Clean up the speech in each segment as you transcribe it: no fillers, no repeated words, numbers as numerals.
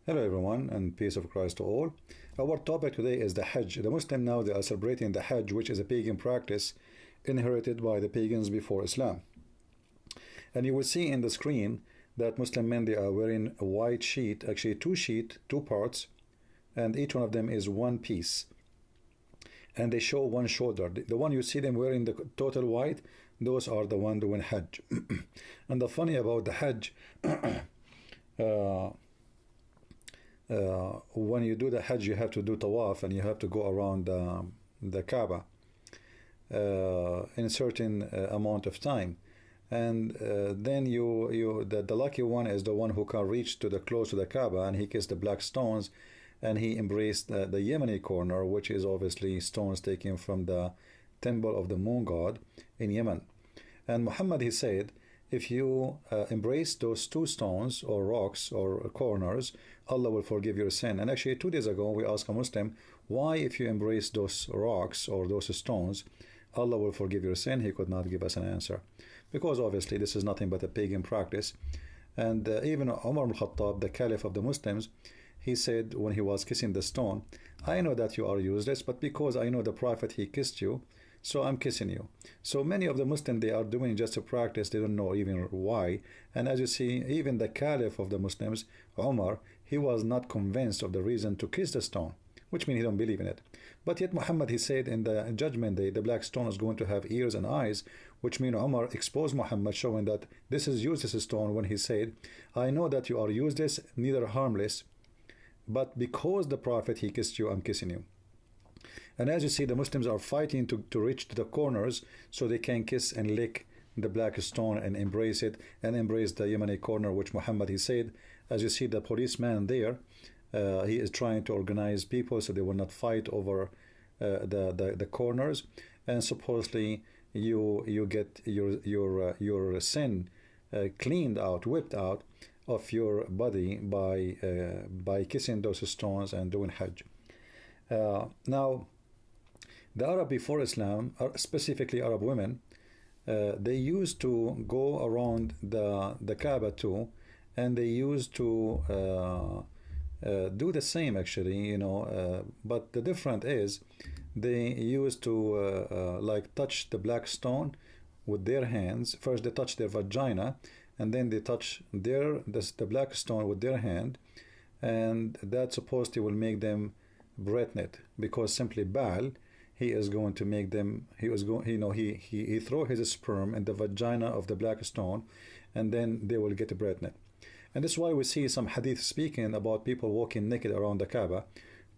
Hello everyone, and peace of Christ to all. Our topic today is the Hajj. The Muslim now, they are celebrating the Hajj, which is a pagan practice inherited by the pagans before Islam. And you will see in the screen that Muslim men, they are wearing a white sheet, actually two parts, and each one of them is one piece. And they show one shoulder. The one you see them wearing the total white, those are the one doing Hajj. And the funny about the Hajj, when you do the Hajj, you have to do tawaf, and you have to go around the Kaaba in a certain amount of time, and then the lucky one is the one who can reach to the close to the Kaaba, and he kissed the black stones, and he embraced the Yemeni corner, which is obviously stones taken from the temple of the moon god in Yemen. And Muhammad, he said, if you embrace those two stones or rocks or corners, Allah will forgive your sin. And actually 2 days ago we asked a Muslim, why if you embrace those rocks or those stones, Allah will forgive your sin? He could not give us an answer, because obviously this is nothing but a pagan practice. And even Umar al-Khattab, the Caliph of the Muslims, he said when he was kissing the stone, I know that you are useless, but because I know the Prophet, he kissed you, so I'm kissing you. So many of the Muslims, they are doing just a practice, they don't know even why. And as you see, even the Caliph of the Muslims, Umar, he was not convinced of the reason to kiss the stone, which means he don't believe in it. But yet Muhammad, he said in the judgment day, the black stone is going to have ears and eyes, which means Umar exposed Muhammad, showing that this is useless stone, when he said, I know that you are useless, neither harmless, but because the Prophet, he kissed you, I'm kissing you. And as you see, the Muslims are fighting to reach to the corners so they can kiss and lick the black stone and embrace it, and embrace the Yemeni corner, which Muhammad, he said, as you see the policeman there, he is trying to organize people so they will not fight over the corners, and supposedly you get your sin cleaned out, whipped out of your body by kissing those stones and doing Hajj. Now, the Arab before Islam, specifically Arab women, they used to go around the Kaaba too, and they used to do the same, actually, you know, but the difference is they used to like touch the black stone with their hands. First they touch their vagina, and then they touch the black stone with their hand, and that supposedly will make them pregnant, because simply Baal, he is going to make them, he throw his sperm in the vagina of the black stone, and then they will get pregnant. And that's why we see some hadith speaking about people walking naked around the Kaaba,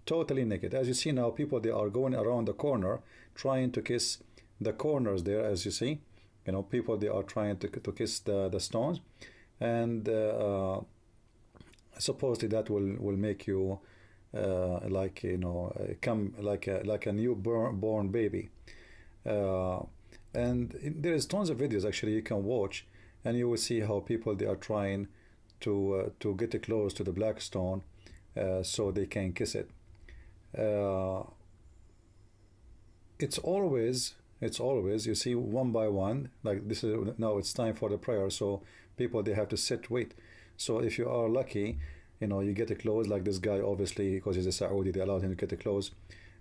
totally naked. As you see now, people, they are going around the corner trying to kiss the corners there, as you see. You know, people, they are trying to kiss the stones, and supposedly that will make you like, you know, come like a newborn baby. And there is tons of videos actually you can watch, and you will see how people, they are trying to get close to the black stone so they can kiss it. It's always, you see, one by one, like this is, now it's time for the prayer, so people, they have to sit, wait. So if you are lucky, you know, you get close, like this guy, obviously, because he's a Saudi, they allowed him to get close.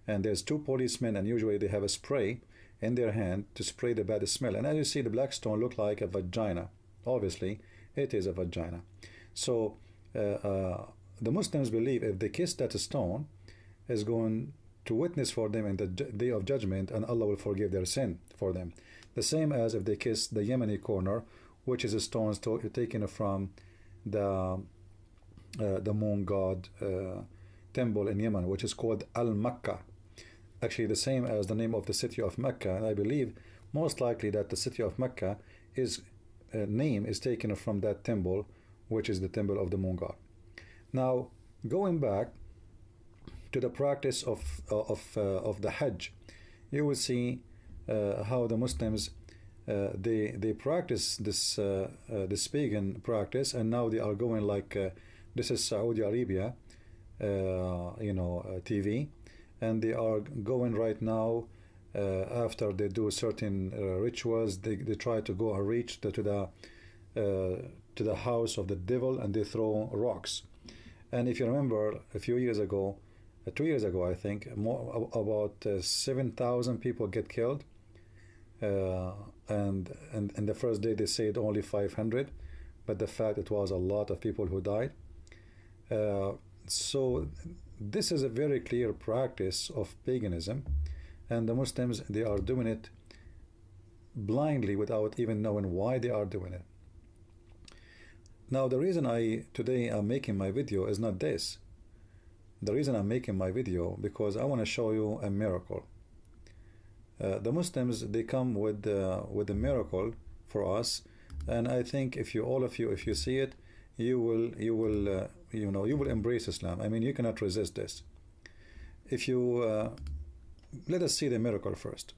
And there's two policemen, and usually they have a spray in their hand to spray the bad smell. And as you see, the black stone look like a vagina. Obviously, it is a vagina. So the Muslims believe if they kiss that stone, is going to witness for them in the day of judgment, and Allah will forgive their sin for them. The same as if they kiss the Yemeni corner, which is a stone taken from the moon god temple in Yemen, which is called Al-Mecca. Actually the same as the name of the city of Mecca, and I believe most likely that the city of Mecca is name is taken from that temple, which is the temple of the moon god. Now, going back to the practice of the Hajj, you will see how the Muslims they practice this pagan practice, and now they are going like this is Saudi Arabia, you know, TV, and they are going right now after they do certain rituals, they try to go and reach to the house of the devil, and they throw rocks. And if you remember, a few years ago, 2 years ago, I think, about 7,000 people get killed. And the first day they said only 500, but the fact it was a lot of people who died. So this is a very clear practice of paganism, and the Muslims, they are doing it blindly without even knowing why they are doing it. Now, the reason today I'm making my video is not this. The reason I'm making my video because I want to show you a miracle. The Muslims, they come with a miracle for us, and I think if all of you see it, you will embrace Islam. I mean, you cannot resist this. If you let us see the miracle first,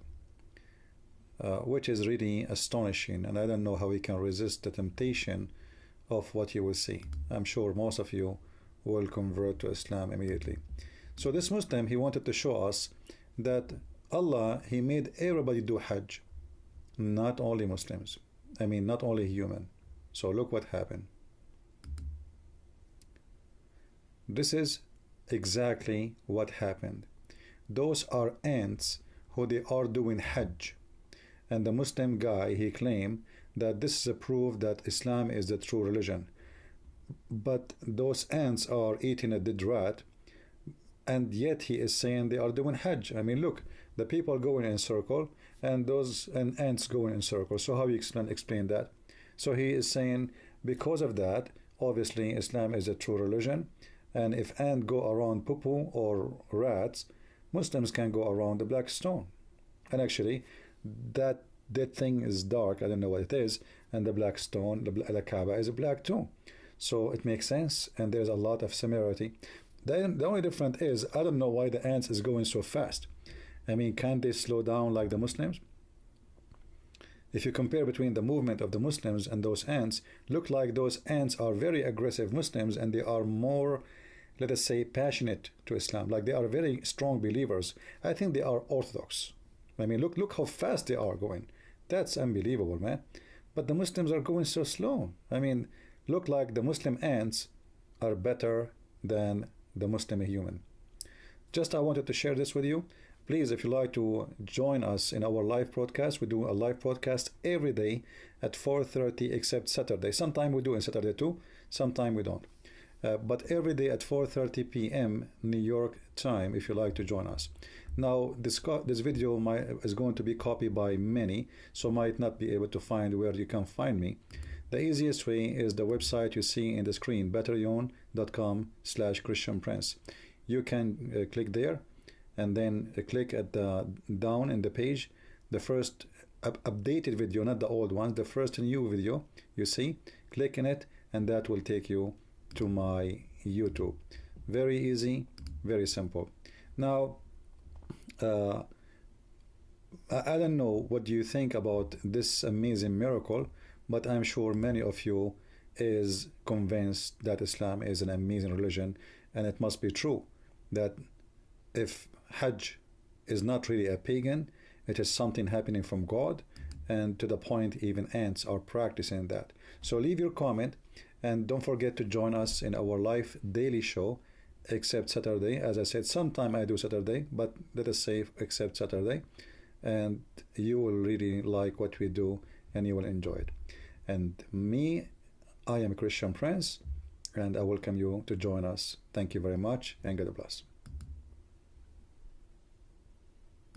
which is really astonishing, and I don't know how we can resist the temptation of what you will see. I'm sure most of you will convert to Islam immediately. So this Muslim, he wanted to show us that Allah, he made everybody do Hajj, not only Muslims. I mean, not only human. So look what happened. This is exactly what happened. Those are ants who they are doing Hajj. And the Muslim guy, he claimed that this is a proof that Islam is the true religion. But those ants are eating a dead rat, and yet he is saying they are doing Hajj. I mean, look, the people going in circle, and ants going in circle. So how you explain that? So he is saying because of that, obviously Islam is a true religion, and if ants go around poo-poo or rats, Muslims can go around the black stone. And actually, that thing is dark, I don't know what it is, and the black stone, the Kaaba, is black too. So it makes sense, and there's a lot of similarity. The only difference is, I don't know why the ants is going so fast. I mean, can't they slow down like the Muslims? If you compare between the movement of the Muslims and those ants, look like those ants are very aggressive Muslims, and they are more, let us say, passionate to Islam. Like they are very strong believers. I think they are orthodox. I mean, look how fast they are going. That's unbelievable, man. But the Muslims are going so slow. I mean, look like the Muslim ants are better than the Muslim human. Just I wanted to share this with you. Please, if you like to join us in our live broadcast, we do a live broadcast every day at 4:30 except Saturday. Sometime we do on Saturday too, sometime we don't. But every day at 4:30 p.m. New York time, if you like to join us. Now, this video is going to be copied by many, so might not be able to find where you can find me. The easiest way is the website you see in the screen, patreon.com/ChristianPrince. You can click there, and then click at the down in the page, the first updated video, not the old one, the first new video you see. Click in it, and that will take you to my YouTube. Very easy, very simple. Now, I don't know what do you think about this amazing miracle, but I'm sure many of you is convinced that Islam is an amazing religion, and it must be true that if Hajj is not really a pagan, it is something happening from God, and to the point even ants are practicing that. So leave your comment, and don't forget to join us in our live daily show, except Saturday. As I said, sometime I do Saturday, but let us say except Saturday, and you will really like what we do, and you will enjoy it. And me, I am Christian Prince, and I welcome you to join us. Thank you very much, and God bless.